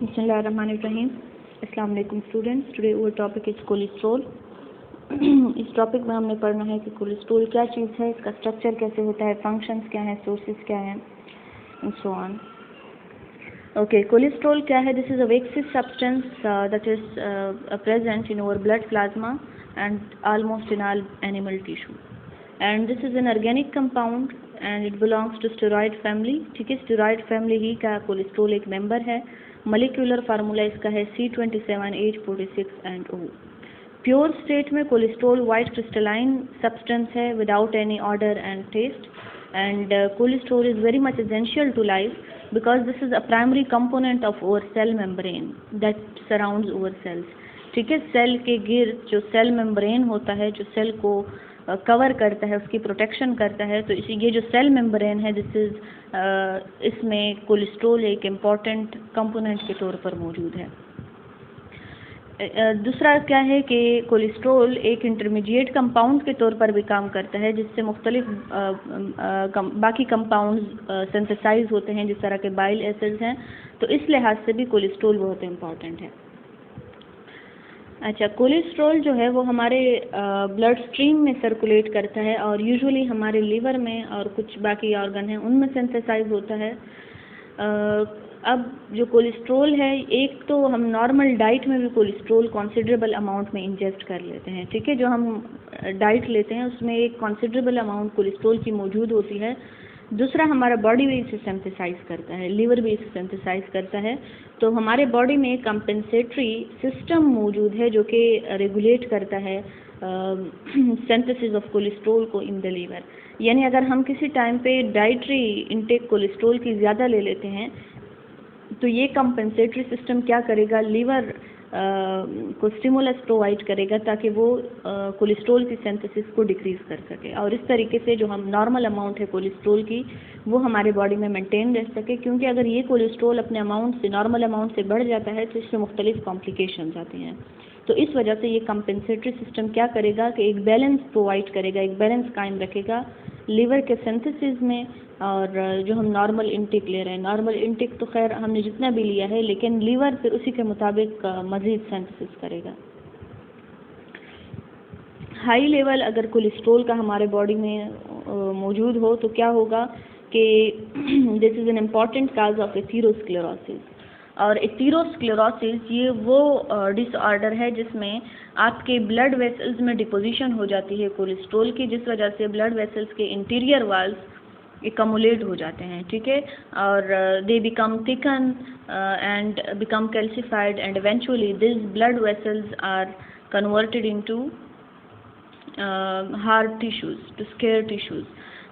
बिस्मिल्लाहिर्रहमानिर्रहीम। अस्सलाम वालेकुम students. Today our topic is cholesterol. इस टॉपिक में हमने पढ़ना है कि कोलेस्ट्रॉल क्या चीज़ है, इसका स्ट्रक्चर कैसे होता है, फंक्शंस क्या हैं, सोर्सेज क्या हैं and so on. Okay, cholesterol क्या है? This is a waxy substance that is present in our blood plasma and almost in all animal tissue and this is an organic compound and it belongs to steroid family. ठीक है, steroid family ही का cholesterol एक member है। Molecular formula इसका है C27H46 and O। Pure state में cholesterol white crystalline substance है without any order and taste and cholesterol is very much essential to life because this is a primary component of our cell membrane that surrounds our cells। ठीक है, cell के गिर्द जो cell membrane होता है, जो cell को cover करता है, उसकी प्रोटेक्शन करता है, तो इसी ये जो सेल मेम्ब्रेन है दिस इज इसमें कोलेस्ट्रॉल एक इम्पॉर्टेंट कंपोनेंट के तौर पर मौजूद है। दूसरा क्या है कि कोलेस्ट्रॉल एक इंटरमीडिएट कंपाउंड के तौर पर भी काम करता है जिससे मुख्तलिफ बाकी कंपाउंड्स सिंथेसाइज होते हैं, जिस तरह के बाइल एसिड्स हैं। तो इस लिहाज से भी कोलेस्ट्रॉल बहुत इम्पॉर्टेंट है। अच्छा, कोलेस्ट्रॉल जो है वो हमारे ब्लड स्ट्रीम में सर्कुलेट करता है और यूजुअली हमारे लीवर में और कुछ बाकी ऑर्गन हैं उनमें सिंथेसाइज होता है। अब जो कोलेस्ट्रॉल है, एक तो हम नॉर्मल डाइट में भी कोलेस्ट्रॉल कॉन्सिडरेबल अमाउंट में इंजेस्ट कर लेते हैं। ठीक है, जो हम डाइट लेते हैं उसमें एक कॉन्सिडरेबल अमाउंट कोलेस्ट्रॉल की मौजूद होती है। दूसरा, हमारा बॉडी भी इसे सिंथेसाइज करता है, लीवर भी इसे सिंथेसाइज करता है। तो हमारे बॉडी में एक कंपेंसेटरी सिस्टम मौजूद है जो कि रेगुलेट करता है सिंथेसिस ऑफ कोलेस्ट्रॉल को इन द लीवर। यानी अगर हम किसी टाइम पे डाइटरी इंटेक कोलेस्ट्रॉल की ज़्यादा ले लेते हैं तो ये कंपेंसेटरी सिस्टम क्या करेगा, लीवर को स्टिमुलस प्रोवाइड करेगा ताकि वो कोलेस्ट्रॉल की सिंथेसिस को डिक्रीज कर सके और इस तरीके से जो हम नॉर्मल अमाउंट है कोलेस्ट्रॉल की वो हमारे बॉडी में मेंटेन रह सके। क्योंकि अगर ये कोलेस्ट्रॉल अपने अमाउंट से, नॉर्मल अमाउंट से बढ़ जाता है तो इसमें मुख्तलिफ कॉम्प्लिकेशंस आती हैं। तो इस वजह से ये कंपेंसेटरी सिस्टम क्या करेगा कि एक बैलेंस प्रोवाइड करेगा, एक बैलेंस कायम रखेगा लीवर के सिंथेसिस में और जो हम नॉर्मल इंटेक ले रहे हैं। नॉर्मल इंटेक तो खैर हमने जितना भी लिया है, लेकिन लीवर फिर उसी के मुताबिक मज़ीद सिंथेसिस करेगा। हाई लेवल अगर कोलेस्ट्रॉल का हमारे बॉडी में मौजूद हो तो क्या होगा कि this is an important cause of atherosclerosis. और एथेरोस्क्लेरोसिस ये वो डिसऑर्डर है जिसमें आपके ब्लड वेसल्स में डिपोजिशन हो जाती है कोलेस्ट्रॉल की, जिस वजह से ब्लड वेसल्स के इंटीरियर वाल्स एक्यूमुलेट हो जाते हैं। ठीक है, और they become thicken and become calcified and eventually this blood vessels are converted into hard tissues, to scar tissues.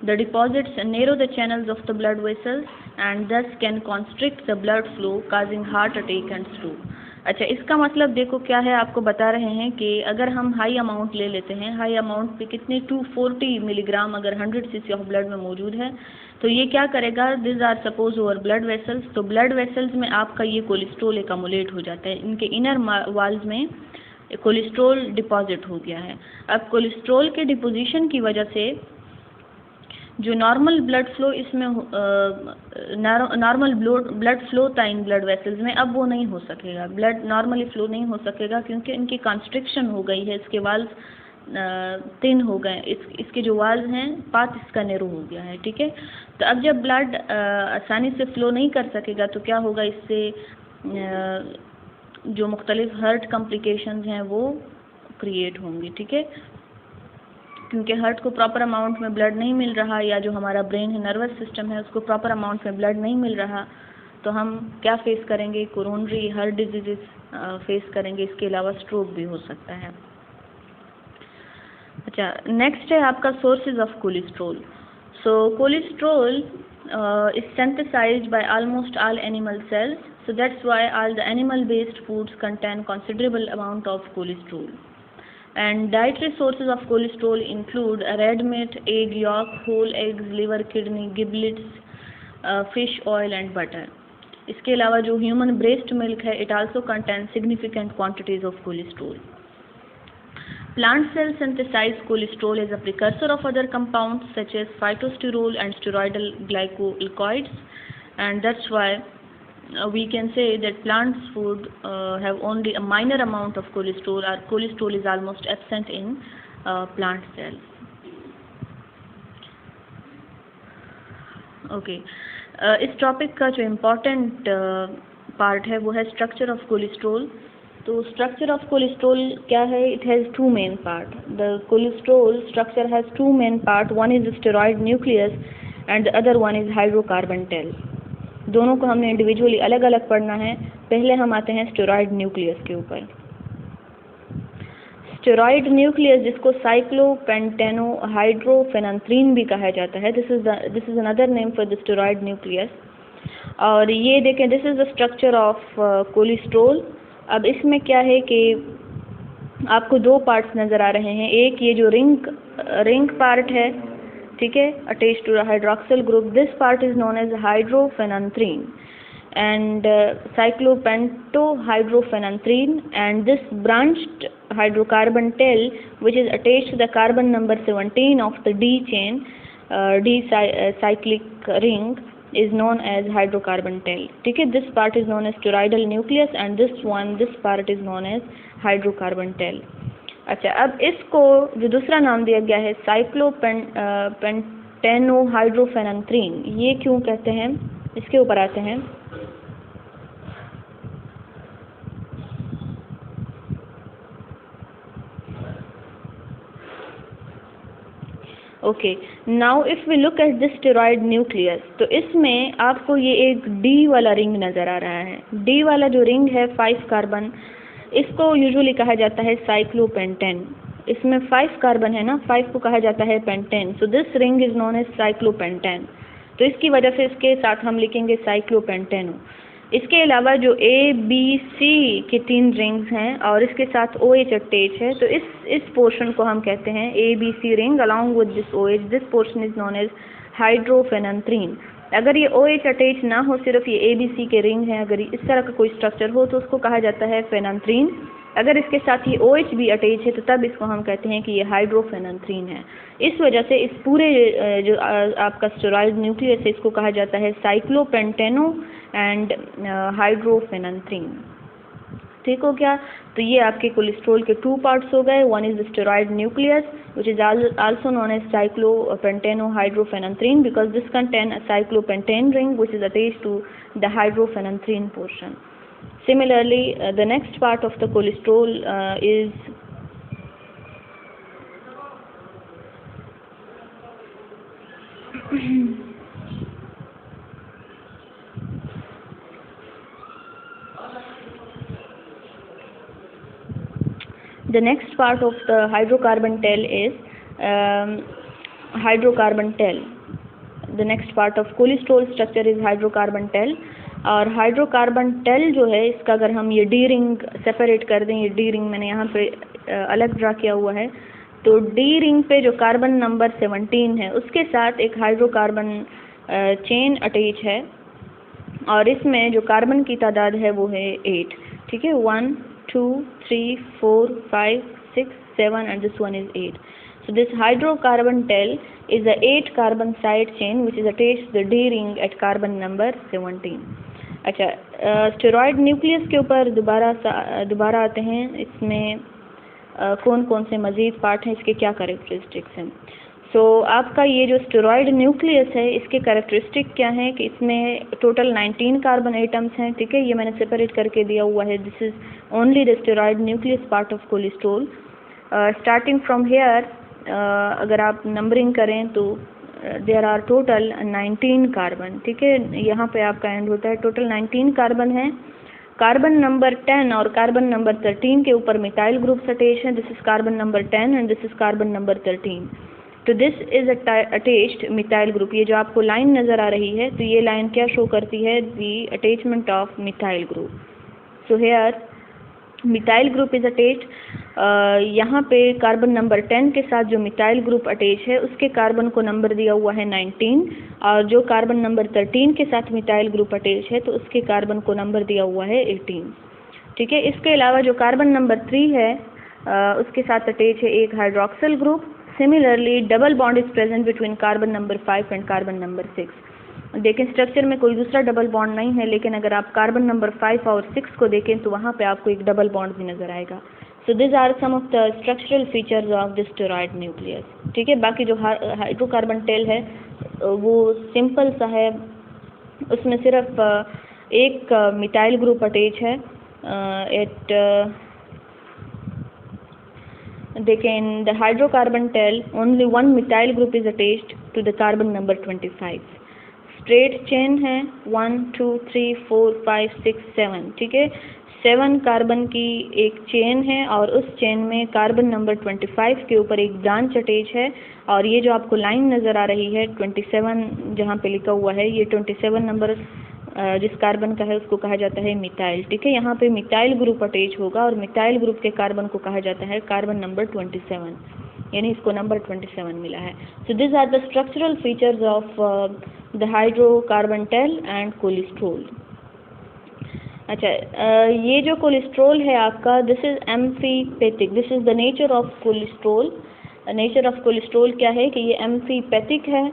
The deposits narrow the channels of the blood vessels and thus can constrict the blood flow, causing heart attack and stroke. अच्छा, इसका मतलब देखो क्या है, आपको बता रहे हैं कि अगर हम हाई अमाउंट ले लेते हैं, हाई अमाउंट पे कितने 240 मिलीग्राम अगर 100 cc ऑफ ब्लड में मौजूद है तो ये क्या करेगा, this are suppose over blood vessels. तो ब्लड वेसल्स में आपका ये कोलेस्ट्रॉल एकमुलेट हो जाता है, इनके इनर वाल्स में कोलेस्ट्रॉल डिपॉजिट हो गया है। अब कोलेस्ट्रॉल के डिपोजिशन की वजह से जो नॉर्मल ब्लड फ्लो इसमें नॉर्मल ब्लड फ्लो था इन ब्लड वेसल्स में, अब वो नहीं हो सकेगा, ब्लड नॉर्मली फ्लो नहीं हो सकेगा क्योंकि इनकी कॉन्स्ट्रिक्शन हो गई है, इसके वाल्स थिन हो गए, इसके जो वाल्स हैं पाथ इसका नैरो हो गया है। ठीक है, तो अब जब ब्लड आसानी से फ्लो नहीं कर सकेगा तो क्या होगा, इससे जो मुख्तलिफ हार्ट कॉम्प्लिकेशंस हैं वो क्रिएट होंगी। ठीक है, क्योंकि हार्ट को प्रॉपर अमाउंट में ब्लड नहीं मिल रहा या जो हमारा ब्रेन है, नर्वस सिस्टम है, उसको प्रॉपर अमाउंट में ब्लड नहीं मिल रहा तो हम क्या फेस करेंगे, कोरोनरी हार्ट डिजीज़ फेस करेंगे। इसके अलावा स्ट्रोक भी हो सकता है। अच्छा, नेक्स्ट है आपका sources of cholesterol. So cholesterol is synthesized by almost all animal cells, so that's why all the animal based foods contain considerable amount of cholesterol. And dietary sources of cholesterol include red meat, egg yolk, whole eggs, liver, kidney, giblets, fish oil and butter. इसके अलावा जो human breast milk है, it also contains significant quantities of cholesterol. Plant cells synthesize cholesterol as a precursor of other compounds such as phytosterol and steroidal glycoalkaloids, and that's why we can say that plants food have only a minor amount of cholesterol, or cholesterol is almost absent in plant cells. Okay इस topic का जो important part है वो है structure of cholesterol. तो structure of cholesterol क्या है? It has two main part. The cholesterol structure has two main part, one is steroid nucleus and the other one is hydrocarbon tail. दोनों को हमने individually अलग अलग पढ़ना है। पहले हम आते हैं स्टेरॉयड न्यूक्लियस के ऊपर। स्टेरॉयड न्यूक्लियस जिसको साइक्लोपेंटेनोहाइड्रोफेनेंथ्रीन भी कहा जाता है, this is another name for the steroid nucleus. और ये देखें, this is the structure of cholesterol. अब इसमें क्या है कि आपको दो पार्ट्स नज़र आ रहे हैं। एक ये जो रिंग पार्ट है, ठीक है, attached to the hydroxyl group, this part is known as hydrophenanthrene and cyclopentahydrophenanthrene, and this branched hydrocarbon tail which is attached to the carbon number 17 of the D chain, cyclic ring, is known as hydrocarbon tail. ठीक है, this part is known as steroidal nucleus and this part is known as hydrocarbon tail. अच्छा, अब इसको जो दूसरा नाम दिया गया है cyclopentanohydrophenanthrene, ये क्यों कहते हैं, इसके ऊपर आते हैं। Okay, now if we look at this steroid nucleus, तो इसमें आपको ये एक डी वाला रिंग नज़र आ रहा है। डी वाला जो रिंग है 5 कार्बन, इसको यूजुअली कहा जाता है साइक्लोपेंटेन। इसमें 5 कार्बन है ना, 5 को कहा जाता है pentane, so this ring is known as cyclopentane. तो इसकी वजह से इसके साथ हम लिखेंगे साइक्लोपेंटेनो। इसके अलावा जो ए बी सी के 3 रिंग्स हैं और इसके साथ OH अटैच है, तो इस पोर्शन को हम कहते हैं A B C ring along with this OH, this portion is known as hydrophenanthrene. अगर ये OH अटैच ना हो, सिर्फ ये ए बी सी के रिंग है, अगर इस तरह का कोई स्ट्रक्चर हो तो उसको कहा जाता है फेनेंथ्रीन। अगर इसके साथ ही OH भी अटैच है तो तब इसको हम कहते हैं कि ये हाइड्रोफेनेंथ्रीन है। इस वजह से इस पूरे जो आपका स्टेरॉयड न्यूक्लियस है, इसको कहा जाता है साइक्लोपेंटेनो एंड हाइड्रोफेनेंथ्रीन। ठीक हो गया? तो ये आपके कोलेस्ट्रॉल के 2 पार्ट्स हो गए। One is the steroid nucleus which is also known as cyclopentanohydrophenanthrene because this contain a cyclopentane ring which is attached to the hydrophenanthrene portion. Similarly, the next part of the cholesterol is the next part of the hydrocarbon tail is hydrocarbon tail. The next part of cholesterol structure is hydrocarbon tail. और hydrocarbon tell जो है, इसका अगर हम ये D ring separate कर दें, ये डी रिंग मैंने यहाँ पे अलग ड्रा किया हुआ है, तो डी रिंग पे जो कार्बन नंबर 17 है उसके साथ एक हाइड्रोकार्बन चेन अटैच है और इसमें जो कार्बन की तादाद है वो है 8। ठीक है, 1 2 3 4 5 6 7 and this one is 8. So this hydrocarbon tail is a 8 carbon side chain which is attached to the D ring at carbon number 17. अच्छा, स्टेरॉयड न्यूक्लियस के ऊपर दोबारा आते हैं। इसमें कौन कौन से मज़ीद पार्ट हैं, इसके क्या कैरेक्टरिस्टिक्स हैं। सो आपका ये जो स्टेरॉयड न्यूक्लियस है, इसके कैरेक्टरिस्टिक क्या हैं कि इसमें टोटल 19 कार्बन एटम्स हैं। ठीक है, ये मैंने सेपरेट करके दिया हुआ है। This is only the steroid nucleus part of cholesterol. Starting from here, अगर आप नंबरिंग करें तो देयर आर टोटल 19 कार्बन। ठीक है, यहाँ पे आपका एंड होता है। टोटल 19 कार्बन है। कार्बन नंबर 10 और कार्बन नंबर 13 के ऊपर मिथाइल ग्रुप्स अटैच हैं। This is carbon number 10 and this is carbon number 13। तो this is attached methyl group. ये जो आपको लाइन नज़र आ रही है, तो ये लाइन क्या शो करती है? The attachment of methyl group. So here methyl group is attached. यहाँ पे कार्बन नंबर 10 के साथ जो मिथाइल ग्रुप अटैच है उसके कार्बन को नंबर दिया हुआ है 19 और जो कार्बन नंबर 13 के साथ मिथाइल ग्रुप अटैच है तो उसके कार्बन को नंबर दिया हुआ है 18। ठीक है, इसके अलावा जो कार्बन नंबर 3 है उसके साथ अटैच है एक hydroxyl group. Similarly double bond is present between carbon number 5 and carbon number 6। देखें स्ट्रक्चर में कोई दूसरा डबल बॉन्ड नहीं है, लेकिन अगर आप कार्बन नंबर 5 और 6 को देखें तो वहाँ पे आपको एक डबल बॉन्ड भी नज़र आएगा। So this are some of the structural features of this steroid nucleus. ठीक है, बाकी जो हाइड्रोकार्बन टेल है वो सिंपल सा है, उसमें सिर्फ एक मिथाइल ग्रुप अटैच है। देखें in the hydrocarbon tail only one methyl group is attached to the carbon number 25। Straight chain है 1 2 3 4 5 6 7। ठीक है, 7 कार्बन की एक चेन है और उस चेन में कार्बन नंबर 25 के ऊपर एक ब्रांच अटैच है। और ये जो आपको लाइन नज़र आ रही है 27 जहाँ पे लिखा हुआ है, ये 27 नंबर जिस कार्बन का है उसको कहा जाता है मिथाइल। ठीक है, यहाँ पे मिथाइल ग्रुप अटैच होगा और मिथाइल ग्रुप के कार्बन को कहा जाता है कार्बन नंबर 27, यानी इसको नंबर 27 मिला है। So this are the structural features of the hydrocarbon tail and cholesterol. अच्छा, ये जो कोलेस्ट्रॉल है आपका, this is amphipathic. This is the nature of cholesterol. Nature of cholesterol क्या है कि ये एम्फीपैथिक है।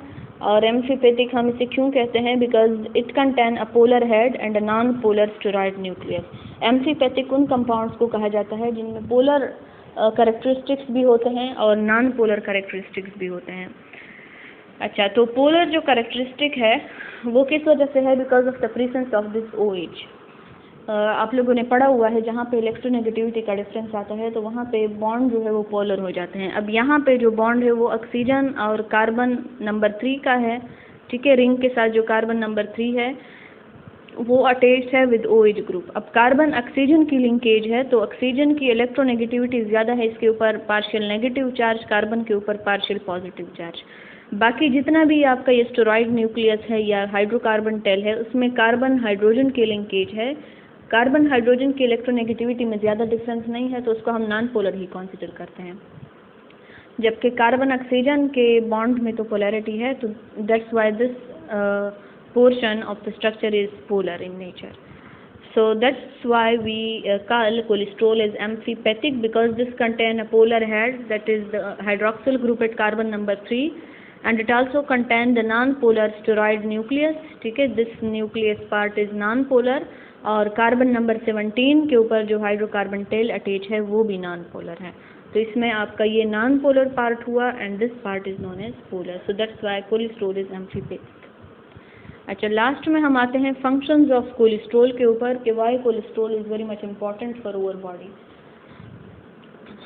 और एम्फीपैथिक हम इसे क्यों कहते हैं? Because it contain a polar head and a non polar steroid nucleus. Amphipathic उन कंपाउंड्स को कहा जाता है जिनमें पोलर कैरेक्टरिस्टिक्स भी होते हैं और नॉन पोलर कैरेक्टरिस्टिक्स भी होते हैं। अच्छा, तो पोलर जो कैरेक्टरिस्टिक है वो किस वजह से है? Because of the presence of this OH। आप लोगों ने पढ़ा हुआ है जहाँ पे इलेक्ट्रोनेगेटिविटी का डिफरेंस आता है तो वहाँ पे बॉन्ड जो है वो पोलर हो जाते हैं। अब यहाँ पे जो बॉन्ड है वो ऑक्सीजन और कार्बन नंबर 3 का है। ठीक है, रिंग के साथ जो कार्बन नंबर 3 है वो अटैच्ड है विद OH ग्रुप। अब कार्बन ऑक्सीजन की लिंकेज है तो ऑक्सीजन की इलेक्ट्रोनेगेटिविटी ज़्यादा है, इसके ऊपर पार्शियल नेगेटिव चार्ज, कार्बन के ऊपर पार्शियल पॉजिटिव चार्ज। बाकी जितना भी आपका ये स्टेरॉइड न्यूक्लियस है या हाइड्रोकार्बन टेल है उसमें कार्बन हाइड्रोजन की लिंकेज है। कार्बन हाइड्रोजन की इलेक्ट्रोनेगेटिविटी में ज़्यादा डिफरेंस नहीं है तो उसको हम नॉन पोलर ही कंसीडर करते हैं। जबकि कार्बन ऑक्सीजन के बॉन्ड में तो पोलैरिटी है, तो that's why this portion of the structure is polar in nature. So that's why we call cholesterol as amphipathic, because this contain a polar head, that is the hydroxyl group at carbon number 3, and it also contain the non-polar steroid nucleus. ठीक है, this nucleus part is non-polar और carbon number 17 के ऊपर जो hydrocarbon tell attach है वो भी non polar है। तो इसमें आपका ये नॉन पोलर पार्ट हुआ and this part is known as polar. So that's why cholesterol is amphipathic. अच्छा, लास्ट में हम आते हैं फंक्शंस ऑफ कोलेस्ट्रॉल के ऊपर कि why cholesterol is very much important for our body.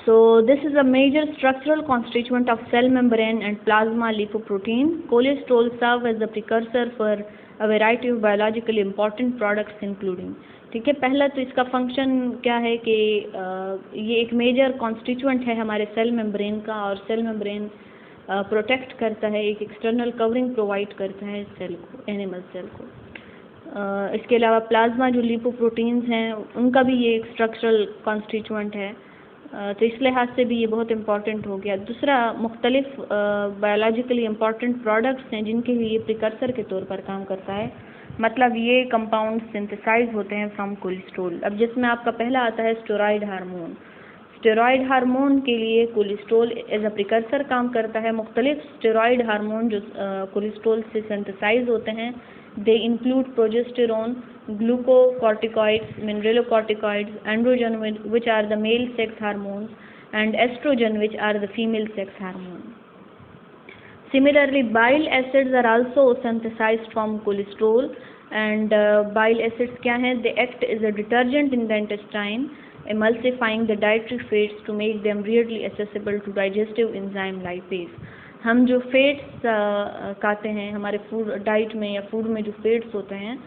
So this is a major structural constituent of cell membrane and plasma lipoprotein. Cholesterol serve as the precursor for a variety of biologically important products including। ठीक है, पहला तो इसका function क्या है कि ये एक मेजर कॉन्स्टिट्यूएंट है हमारे सेल मेम्ब्रेन का, और सेल मेम्ब्रेन प्रोटेक्ट करता है, एक एक्सटर्नल कवरिंग प्रोवाइड करता है सेल को, एनिमल सेल को। इसके अलावा प्लाज्मा जो लिपोप्रोटीन्स हैं उनका भी ये एक स्ट्रक्चरल कॉन्स्टिट्यूएंट है, तो इस लिहाज से भी ये बहुत इम्पॉर्टेंट हो गया। दूसरा, मुख्तलिफ बायोलॉजिकली इम्पॉर्टेंट प्रोडक्ट्स हैं जिनके लिए ये प्रिकर्सर के तौर पर काम करता है, मतलब ये कंपाउंड सिंथेसाइज होते हैं फ्रॉम कोलेस्ट्रॉल। अब जिसमें आपका पहला आता है स्टेरॉइड हार्मोन। स्टेरॉइड हार्मोन के लिए कोलेस्ट्रॉल एज अ प्रिकर्सर काम करता है। मुख्तलिफ स्टेरॉइड हार्मोन जो कोलेस्ट्रॉल से सिंथेसाइज होते हैं, they include progesterone, glucocorticoids, mineralocorticoids, androgen which are the male sex hormones, and estrogen which are the female sex hormone. Similarly, bile acids are also synthesized from cholesterol, and bile acids क्या हैं? They act as a detergent in the intestine, emulsifying the dietary fats to make them readily accessible to digestive enzyme lipase. हम जो fates खाते हैं हमारे food diet में या food में जो फेट्स होते हैं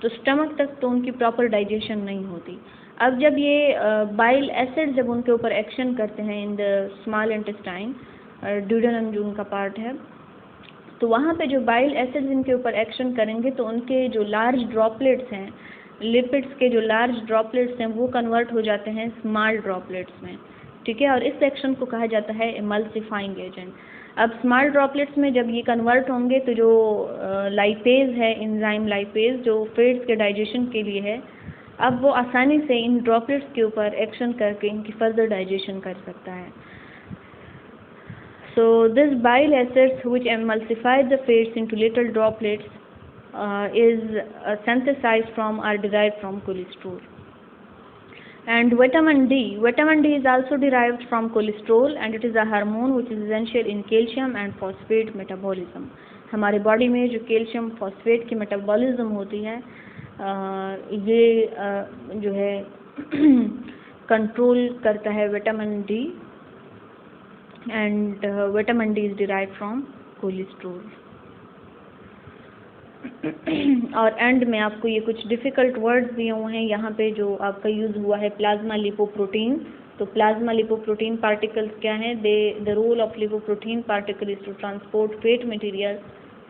तो स्टमक तक तो उनकी प्रॉपर डाइजेशन नहीं होती। अब जब ये बाइल एसिड जब उनके ऊपर एक्शन करते हैं in the small intestine, duodenum जो उनका पार्ट है, तो वहाँ पे जो बाइल एसिड इनके ऊपर एक्शन करेंगे तो उनके जो लार्ज ड्रॉपलेट्स हैं, लिपिड्स के जो लार्ज ड्रॉपलेट्स हैं वो कन्वर्ट हो जाते हैं स्मॉल ड्रॉपलेट्स में। ठीक है, और इस एक्शन को कहा जाता है इमल्सिफाइंग एजेंट। अब स्मॉल ड्रॉपलेट्स में जब ये कन्वर्ट होंगे तो जो लाइपेज है, एंजाइम लाइपेज जो फैट्स के डाइजेशन के लिए है, अब वो आसानी से इन ड्रॉपलेट्स के ऊपर एक्शन करके इनकी फर्दर डाइजेशन कर सकता है। So this bile acids which emulsify the fats into little droplets is synthesized from or derived from cholesterol. And vitamin D is also derived from cholesterol, and it is a hormone which is essential in calcium and phosphate metabolism. हमारे body में जो calcium phosphate की metabolism होती है ये जो है control करता है vitamin D, and vitamin D is derived from cholesterol. और एंड में आपको ये कुछ डिफ़िकल्ट वर्ड्स दिए हुए हैं यहाँ पे जो आपका यूज़ हुआ है, प्लाज्मा लिपोप्रोटीन. तो प्लाज्मा लिपोप्रोटीन पार्टिकल्स क्या हैं? The role of lipoprotein particle is to transport fat material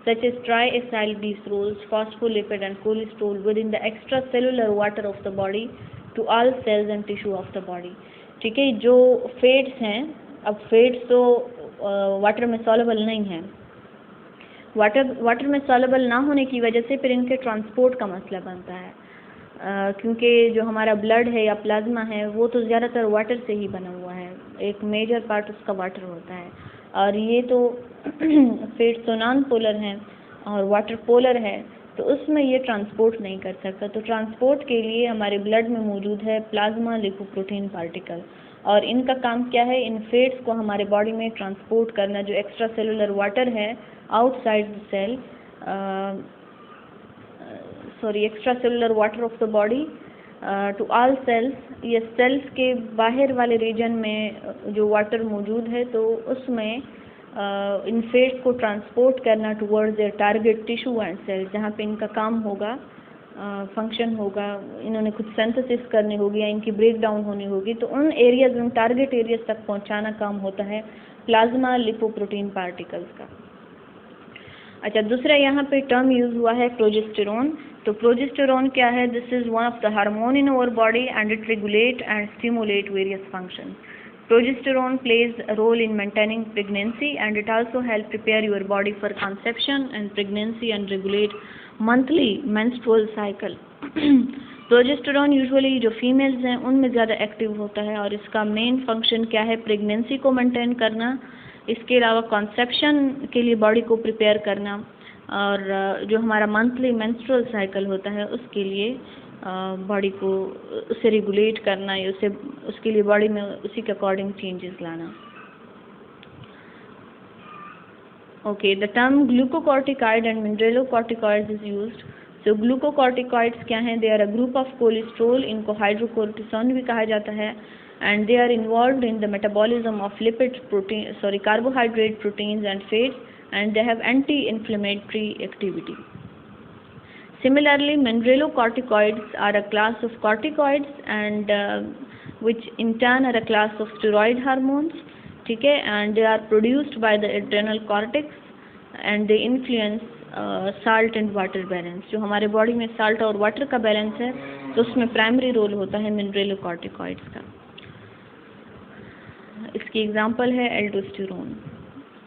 such as triacylglycerols, phospholipid and cholesterol within the extracellular water of the body to all cells and tissue of the body. ठीक है, जो fats हैं, अब fats तो water में soluble नहीं है. Water में सॉल्युबल ना होने की वजह से फिर इनके ट्रांसपोर्ट का मसला बनता है, क्योंकि जो हमारा ब्लड है या प्लाज्मा है वो तो ज़्यादातर वाटर से ही बना हुआ है, एक मेजर पार्ट उसका वाटर होता है. और ये तो फैट्स तो नॉन पोलर हैं और वाटर पोलर है, तो उसमें ये ट्रांसपोर्ट नहीं कर सकता. तो ट्रांसपोर्ट के लिए हमारे ब्लड में मौजूद है प्लाज्मा लिपोप्रोटीन पार्टिकल, और इनका काम क्या है? इन फैट्स को हमारे बॉडी में ट्रांसपोर्ट करना. जो एक्स्ट्रा सेलुलर वाटर है outside the cell, extra cellular water of the body to all cells. ये सेल्स के बाहर वाले रीजन में जो वाटर मौजूद है तो उसमें इन फैट्स को ट्रांसपोर्ट करना towards their target tissue and cells, जहाँ पे इनका काम होगा, फंक्शन होगा, इन्होंने कुछ सिंथेसिस करनी होगी या इनकी ब्रेक डाउन होनी होगी. तो उन एरियाज, उन टारगेट एरियाज तक पहुँचाना काम होता है प्लाज्मा लिपोप्रोटीन पार्टिकल्स का. अच्छा, दूसरा यहाँ पे टर्म यूज़ हुआ है प्रोजेस्टेरोन. तो प्रोजेस्टेरोन क्या है? This is one of the hormone in our body and it regulate and stimulate various function. Progesterone plays a role in maintaining pregnancy, and it also helps prepare your body for conception and pregnancy and regulate monthly menstrual cycle. Progesterone usually जो females हैं उनमें ज़्यादा active होता है और इसका main function क्या है? प्रेगनेंसी को मेंटेन करना, इसके अलावा कॉन्सेप्शन के लिए बॉडी को प्रिपेयर करना, और जो हमारा मंथली मेंस्ट्रुअल साइकिल होता है उसके लिए बॉडी को उसे रेगुलेट करना, या उसके लिए बॉडी में उसी के अकॉर्डिंग चेंजेस लाना. Okay, the term glucocorticoid and mineralocorticoids is used. So glucocorticoids क्या हैं? They are a group of cholesterol, इनको हाइड्रोकोर्टिसोन भी कहा जाता है, and they are involved in the metabolism of carbohydrate, proteins and fats, and they have anti-inflammatory activity. Similarly, mineralocorticoids are a class of corticoids, and which in turn are a class of steroid hormones. ठीक है, and they are produced by the adrenal cortex, and they influence salt and water balance. जो हमारे body में salt और water का balance है तो उसमें प्राइमरी रोल होता है मिनरलोकॉर्टिकॉइड्स का. इसकी एग्जांपल है aldosterone.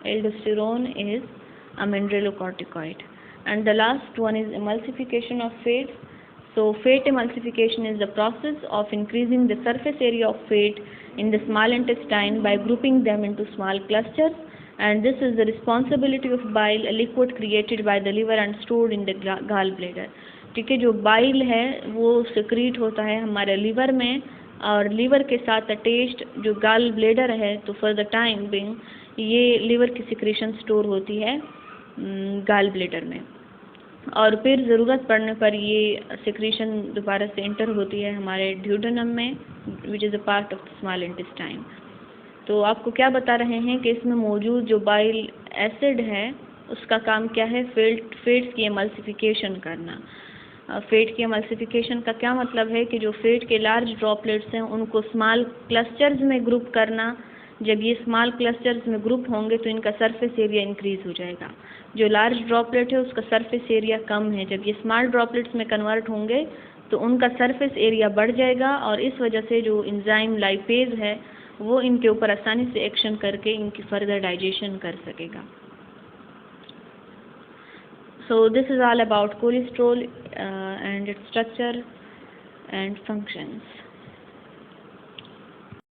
Aldosterone is a mineralocorticoid. And the last one is emulsification of fats. So fat emulsification is the process of increasing the surface area of fat in the small intestine by grouping them into small clusters, and this is the responsibility of bile, a liquid created by the liver and stored in the gallbladder. ठीक है, जो bile है वो secrete होता है हमारे liver में, और लिवर के साथ अटैच्ड जो गाल ब्लेडर है, तो फॉर द टाइम बिंग ये लिवर की सिक्रीशन स्टोर होती है गाल ब्लेडर में, और फिर ज़रूरत पड़ने पर ये सिक्रीशन दोबारा से इंटर होती है हमारे ड्यूडेनम में, which is a part of the small intestine. तो आपको क्या बता रहे हैं कि इसमें मौजूद जो बाइल एसिड है उसका काम क्या है? फैट्स की एमल्सिफिकेशन करना. फैट की एमल्सिफिकेशन का क्या मतलब है कि जो फैट के लार्ज ड्रॉपलेट्स हैं उनको स्मॉल क्लस्टर्स में ग्रुप करना. जब ये स्मॉल क्लस्टर्स में ग्रुप होंगे तो इनका सरफेस एरिया इंक्रीज़ हो जाएगा. जो लार्ज ड्रॉपलेट है उसका सरफेस एरिया कम है, जब ये स्मॉल ड्रॉपलेट्स में कन्वर्ट होंगे तो उनका सरफेस एरिया बढ़ जाएगा, और इस वजह से जो एंजाइम लाइपेज है वो इनके ऊपर आसानी से एक्शन करके इनकी फर्दर डाइजेशन कर सकेगा. So this is all about cholesterol and its structure and functions.